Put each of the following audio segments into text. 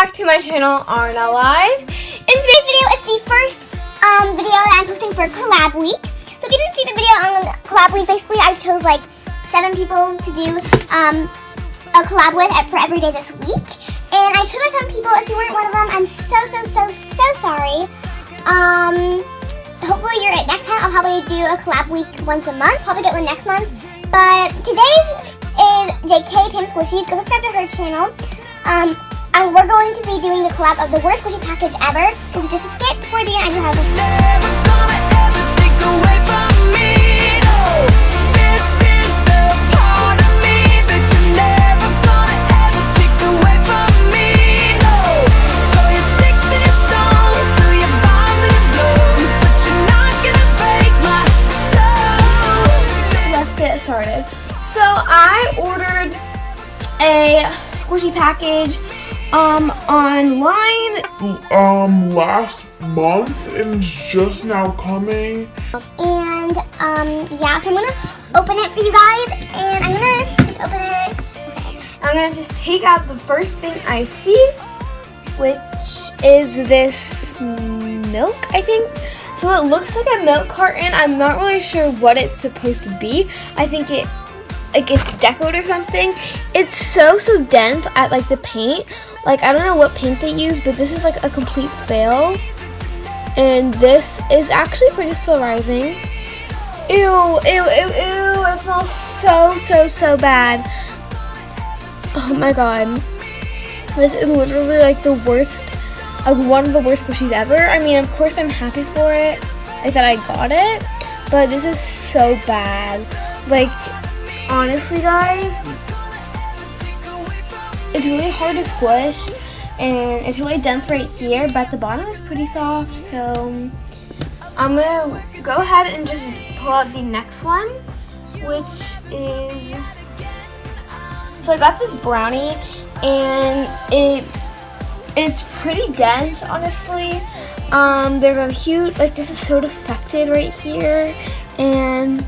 back to my channel, Arna Live. In today's video is the first video that I'm posting for Collab Week. So if you didn't see the video on Collab Week, basically I chose like 7 people to do a collab with for every day this week. And I chose 7 people. If you weren't one of them, I'm so sorry. Hopefully you're it next time. I'll probably do a Collab Week once a month. Probably get one next month. But today's is JK Pam Squishies. Go subscribe to her channel. And we're going to be doing the collab of the worst squishy package ever. This is just a skit before the end. I do have a Never gonna ever take away from me. No, this is the part of me that you're never gonna ever take away from me. No, throw your sticks and your stones, throw your bombs and your blooms, but you're not gonna break my soul. Let's get started. So I ordered a squishy package online last month and it's just now coming. And yeah, so I'm gonna open it for you guys, and I'm gonna just open it. Okay. I'm gonna just take out the first thing I see, which is this milk, I think. So it looks like a milk carton. I'm not really sure what it's supposed to be. I think it's decorated or something. It's so dense at like the paint. Like I don't know what paint they use, but this is like a complete fail. And this is actually pretty slow rising. Ew, it smells so bad. Oh my god. This is literally like the worst, like one of the worst squishies ever. I mean, of course I'm happy for it, like that I got it, but this is so bad. Like, honestly guys, it's really hard to squish and it's really dense right here, but the bottom is pretty soft. So I'm gonna go ahead and just pull out the next one, which is, so I got this brownie and it's pretty dense, honestly. There's a huge, like this is so defected right here, and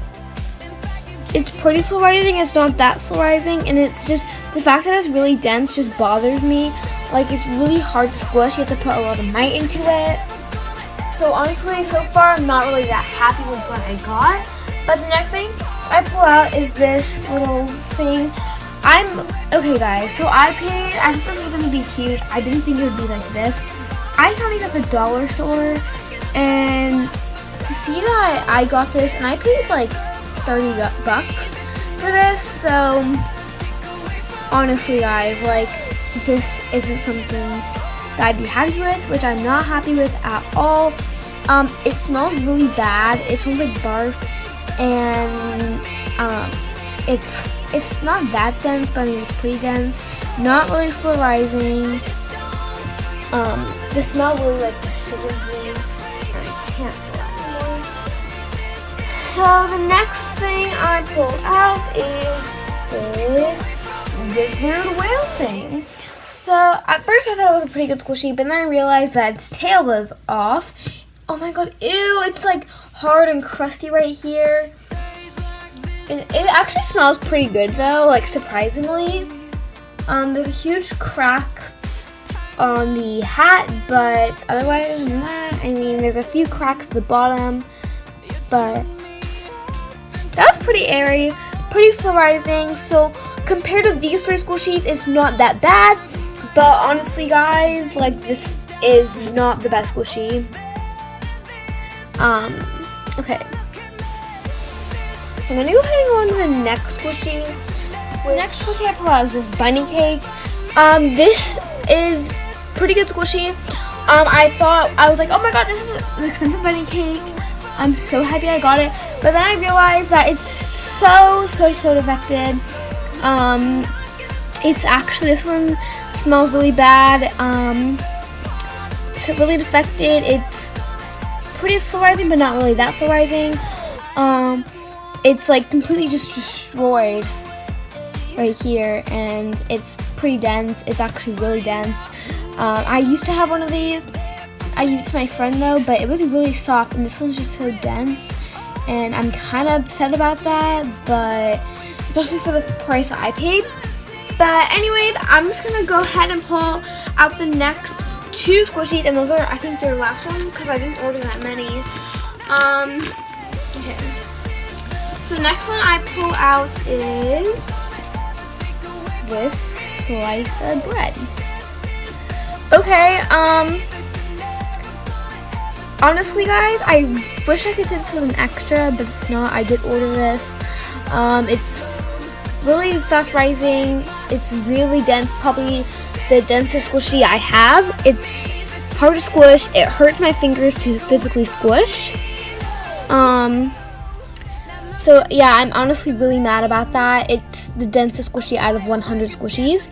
it's pretty slow rising. It's not that slow rising, and it's just the fact that it's really dense just bothers me. Like it's really hard to squish. You have to put a lot of might into it. So honestly, so far I'm not really that happy with what I got. But the next thing I pull out is this little thing. Okay guys, so I thought this was gonna be huge. I didn't think it would be like this. I found these at the dollar store, and to see that I got this, and I paid like $30 for this. So honestly guys, like this isn't something that I'd be happy with, which I'm not happy with at all. It smells really bad. It smells like barf, and it's not that dense, but I mean it's pretty dense. Not really slow rising. The smell really like just sickens me. I can't do that anymore. So the next thing I pulled out is this wizard whale thing. So at first I thought it was a pretty good squishy, but then I realized that its tail was off. Oh my god, ew, it's like hard and crusty right here. It actually smells pretty good though, like surprisingly. There's a huge crack on the hat, but otherwise than that, I mean there's a few cracks at the bottom, but that was pretty airy, pretty slow rising. So compared to these 3 squishies, it's not that bad, but honestly guys, like this is not the best squishy. Okay, I'm gonna go ahead and go on to the next squishy. The next squishy I pull out is this bunny cake. This is pretty good squishy. I was like, oh my god, this is an expensive bunny cake. I'm so happy I got it, but then I realized that it's so defected. It's actually, this one smells really bad. So really defected. It's pretty slow rising, but not really that slow rising. It's like completely just destroyed right here, and it's pretty dense. It's actually really dense. I used to have one of these. I gave it to my friend though, but it was really soft, and this one's just so dense, and I'm kind of upset about that, but especially for the price I paid. But anyways, I'm just gonna go ahead and pull out the next 2 squishies, and those are, I think, their last one because I didn't order that many. Okay. So the next one I pull out is this slice of bread. Okay, honestly guys, I wish I could say this was an extra, but it's not. I did order this. It's really fast rising. It's really dense, probably the densest squishy I have. It's hard to squish. It hurts my fingers to physically squish. So yeah, I'm honestly really mad about that. It's the densest squishy out of 100 squishies.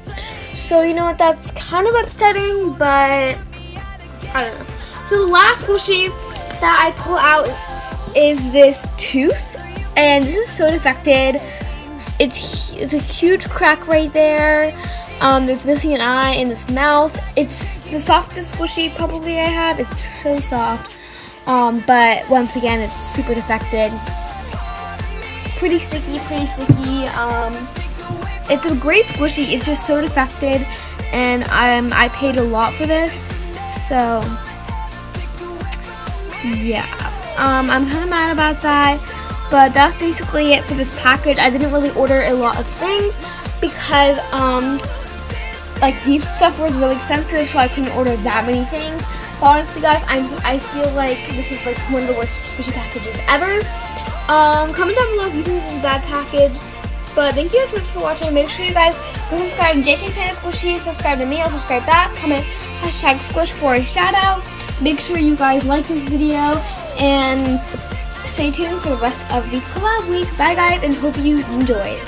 So you know what, that's kind of upsetting, but I don't know. So the last squishy that I pull out is this tooth, and this is so defected. It's a huge crack right there. It's missing an eye in this mouth. It's the softest squishy probably I have. It's so soft. But once again, it's super defected. It's pretty sticky. It's a great squishy. It's just so defected, and I paid a lot for this. So yeah, I'm kind of mad about that. But that's basically it for this package. I didn't really order a lot of things because like these stuff was really expensive, so I couldn't order that many things. But honestly guys, I feel like this is like one of the worst squishy packages ever. Comment down below if you think this is a bad package. But thank you guys so much for watching. Make sure you guys go subscribe to JK Panda Squishy, subscribe to me, I'll subscribe that, comment #squish for a shout out. Make sure you guys like this video and stay tuned for the rest of the collab week. Bye guys, and hope you enjoyed.